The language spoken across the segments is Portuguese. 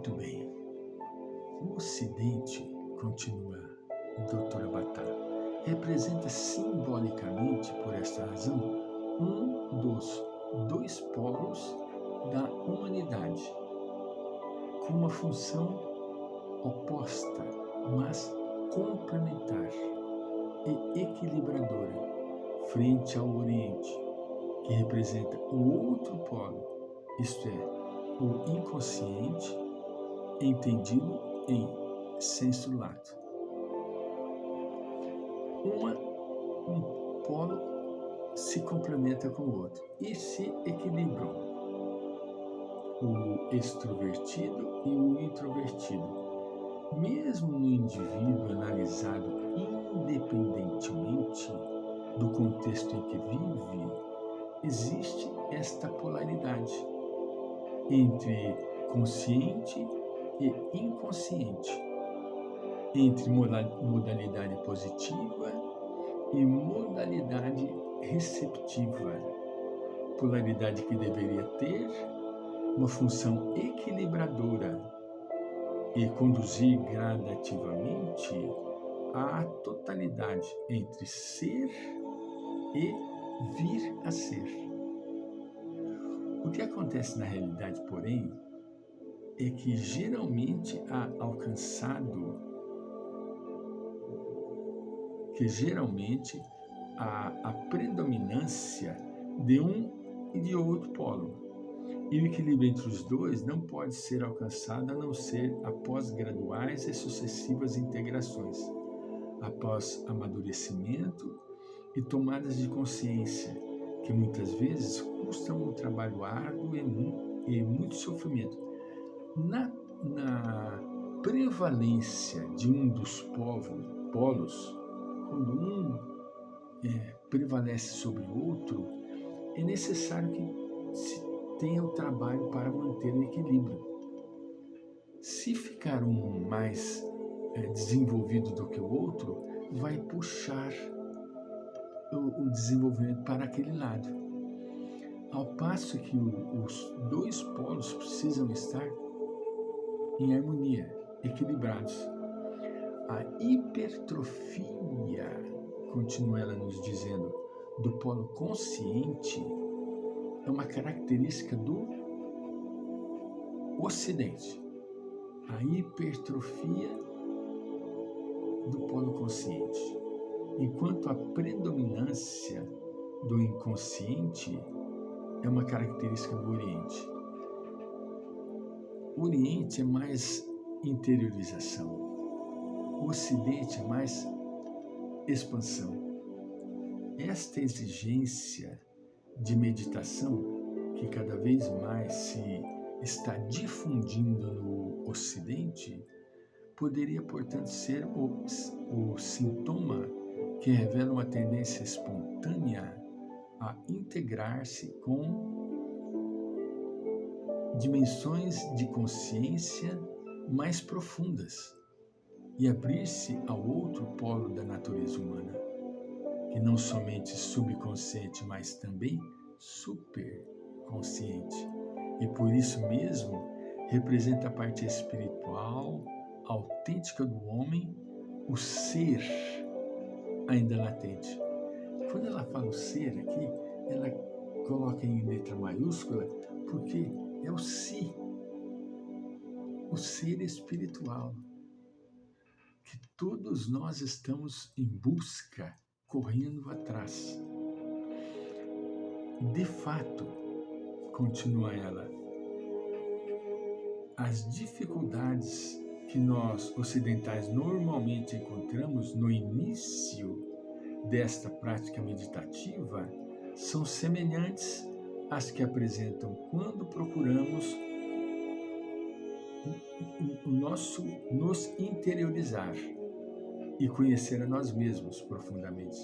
Muito bem. O Ocidente, continua a doutora Batá, representa simbolicamente, por esta razão, um dos dois polos da humanidade, com uma função oposta, mas complementar e equilibradora, frente ao Oriente, que representa o outro polo, isto é, o inconsciente, entendido em sensu lato. Um polo se complementa com o outro e se equilibram, o extrovertido e o introvertido. Mesmo no indivíduo analisado independentemente do contexto em que vive, existe esta polaridade entre consciente e inconsciente, entre modalidade positiva e modalidade receptiva, polaridade que deveria ter uma função equilibradora e conduzir gradativamente à totalidade entre ser e vir a ser. O que acontece na realidade, porém, é que geralmente há a predominância de um e de outro polo. E o equilíbrio entre os dois não pode ser alcançado a não ser após graduais e sucessivas integrações, após amadurecimento e tomadas de consciência, que muitas vezes custam um trabalho árduo e muito sofrimento. Na prevalência de um dos polos, quando um prevalece sobre o outro, é necessário que se tenha o trabalho para manter o equilíbrio. Se ficar um mais desenvolvido do que o outro, vai puxar o desenvolvimento para aquele lado. Ao passo que os dois polos precisam estar em harmonia, equilibrados. A hipertrofia, continua ela nos dizendo, do polo consciente é uma característica do Ocidente. A hipertrofia do polo consciente, enquanto a predominância do inconsciente é uma característica do Oriente. O Oriente é mais interiorização, o Ocidente é mais expansão. Esta exigência de meditação, que cada vez mais se está difundindo no Ocidente, poderia, portanto, ser o sintoma que revela uma tendência espontânea a integrar-se com dimensões de consciência mais profundas e abrir-se ao outro polo da natureza humana, que não somente subconsciente, mas também superconsciente, e por isso mesmo representa a parte espiritual, autêntica do homem, o ser ainda latente. Quando ela fala o ser aqui, ela coloca em letra maiúscula porque é o si, o ser espiritual, que todos nós estamos em busca, correndo atrás. De fato, continua ela, as dificuldades que nós ocidentais normalmente encontramos no início desta prática meditativa são semelhantes às que apresentam quando procuramos nos interiorizar e conhecer a nós mesmos profundamente,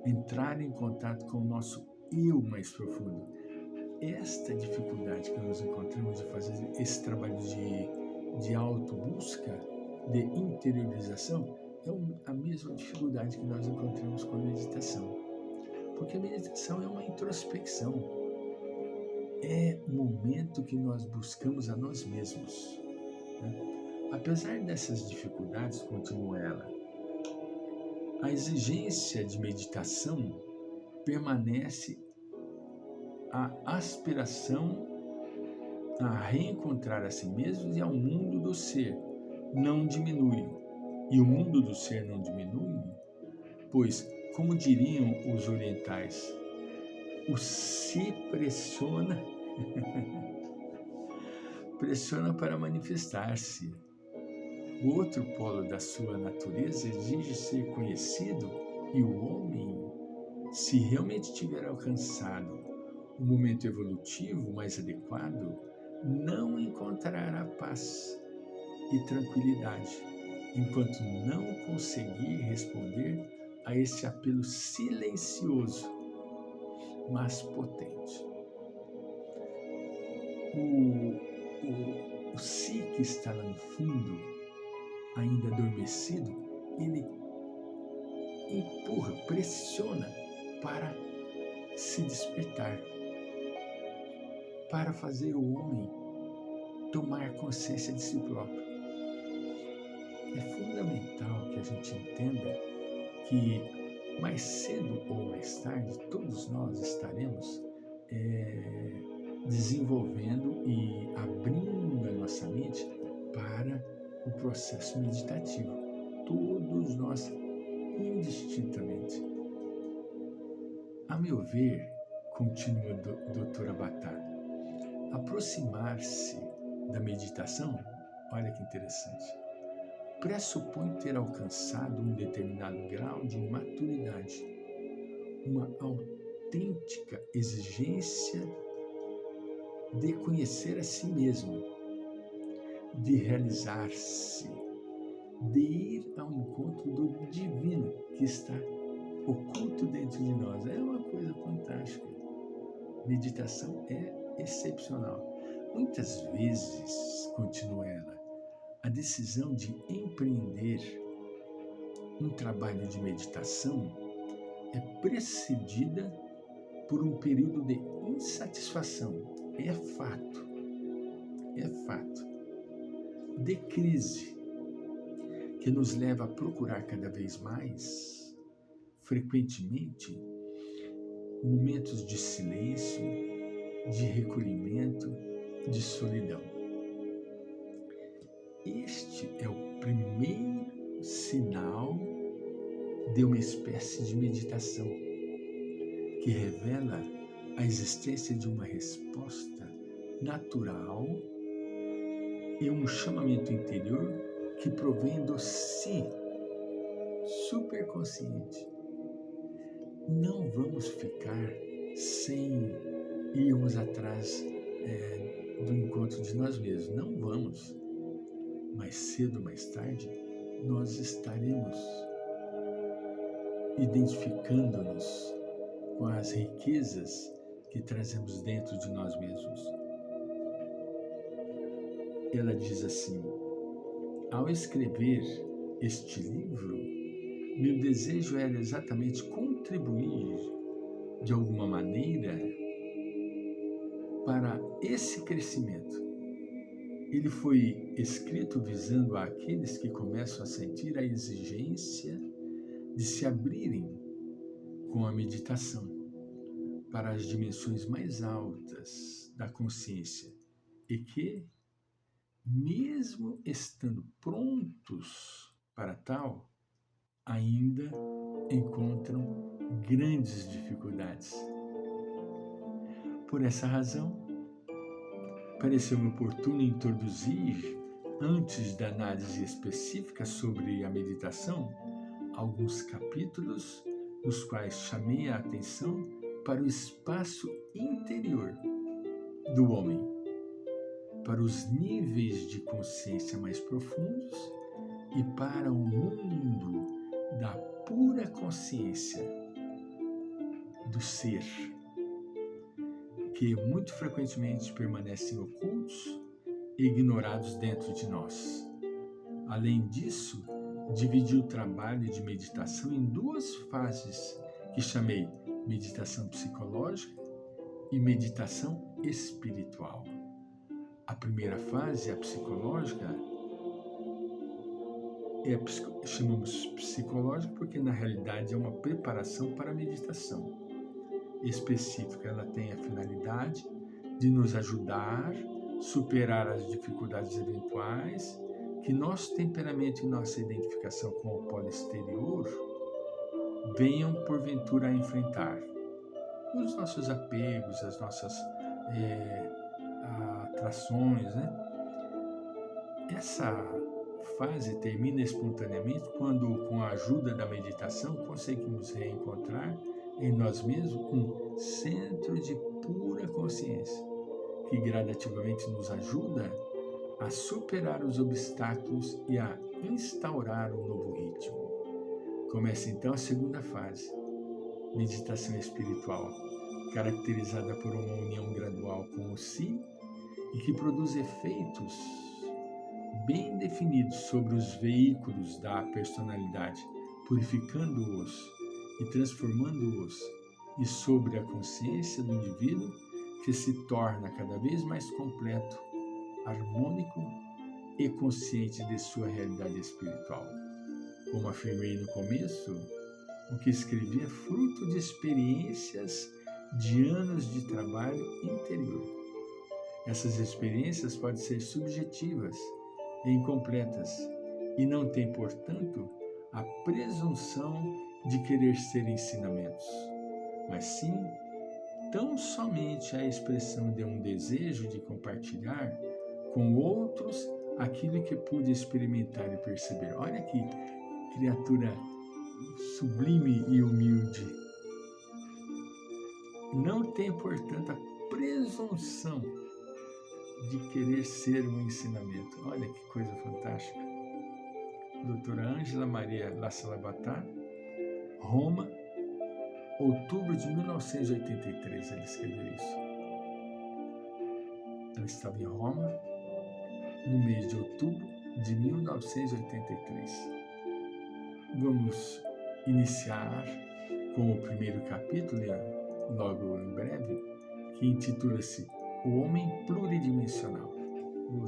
entrar em contato com o nosso eu mais profundo. Esta dificuldade que nós encontramos de fazer esse trabalho de autobusca, de interiorização, é a mesma dificuldade que nós encontramos com a meditação. Porque a meditação é uma introspecção. É o momento que nós buscamos a nós mesmos. né? Apesar dessas dificuldades, continua ela, a exigência de meditação permanece, a aspiração a reencontrar a si mesmo e ao mundo do ser não diminui. E o mundo do ser não diminui, pois, como diriam os orientais, o si pressiona, pressiona para manifestar-se. O outro polo da sua natureza exige ser conhecido e o homem, se realmente tiver alcançado o momento evolutivo mais adequado, não encontrará paz e tranquilidade, enquanto não conseguir responder a esse apelo silencioso, mas potente. O si que está lá no fundo, ainda adormecido, ele empurra, pressiona para se despertar, para fazer o homem tomar consciência de si próprio. É fundamental que a gente entenda que mais cedo ou mais tarde todos nós estaremos desenvolvendo e abrindo a nossa mente para o processo meditativo. Todos nós, indistintamente. A meu ver, continua a doutora Bhattar, aproximar-se da meditação, olha que interessante, pressupõe ter alcançado um determinado grau de maturidade, uma autêntica exigência de conhecer a si mesmo, de realizar-se, de ir ao encontro do divino que está oculto dentro de nós. É uma coisa fantástica. Meditação é excepcional. Muitas vezes, continua ela, a decisão de empreender um trabalho de meditação é precedida por um período de insatisfação. É fato, de crise, que nos leva a procurar cada vez mais, frequentemente, momentos de silêncio, de recolhimento, de solidão. Este é o primeiro sinal de uma espécie de meditação que revela a existência de uma resposta natural e um chamamento interior que provém do si superconsciente. Não vamos ficar sem irmos atrás do encontro de nós mesmos. Não vamos. Mais cedo ou mais tarde, nós estaremos identificando-nos com as riquezas que trazemos dentro de nós mesmos. Ela diz assim: ao escrever este livro, meu desejo era exatamente contribuir de alguma maneira para esse crescimento. Ele foi escrito visando àqueles que começam a sentir a exigência de se abrirem com a meditação para as dimensões mais altas da consciência e que, mesmo estando prontos para tal, ainda encontram grandes dificuldades. Por essa razão, pareceu-me oportuno introduzir, antes da análise específica sobre a meditação, alguns capítulos nos quais chamei a atenção para o espaço interior do homem, para os níveis de consciência mais profundos e para o mundo da pura consciência do ser, que muito frequentemente permanecem ocultos e ignorados dentro de nós. Além disso, dividi o trabalho de meditação em duas fases que chamei meditação psicológica e meditação espiritual. A primeira fase, a psicológica, chamamos psicológica porque na realidade é uma preparação para a meditação específica. Ela tem a finalidade de nos ajudar a superar as dificuldades eventuais que nosso temperamento e nossa identificação com o polo exterior venham porventura a enfrentar. Os nossos apegos, as nossas atrações, né? Essa fase termina espontaneamente quando, com a ajuda da meditação, conseguimos reencontrar em nós mesmos um centro de pura consciência, que gradativamente nos ajuda a superar os obstáculos e a instaurar um novo ritmo. Começa então a segunda fase, meditação espiritual, caracterizada por uma união gradual com o Si e que produz efeitos bem definidos sobre os veículos da personalidade, purificando-os e transformando-os, e sobre a consciência do indivíduo, que se torna cada vez mais completo, harmônico e consciente de sua realidade espiritual. Como afirmei no começo, o que escrevi é fruto de experiências de anos de trabalho interior. Essas experiências podem ser subjetivas e incompletas e não têm, portanto, a presunção de querer ser ensinamentos, mas sim tão somente a expressão de um desejo de compartilhar com outros aquilo que pude experimentar e perceber. Olha que criatura sublime e humilde. Não tem, portanto, a presunção de querer ser um ensinamento. Olha que coisa fantástica. Doutora Ângela Maria Lassalabata, Roma, outubro de 1983, ela escreveu isso. Ela estava em Roma no mês de outubro de 1983. Vamos iniciar com o primeiro capítulo, logo em breve, que intitula-se O Homem Pluridimensional. Vou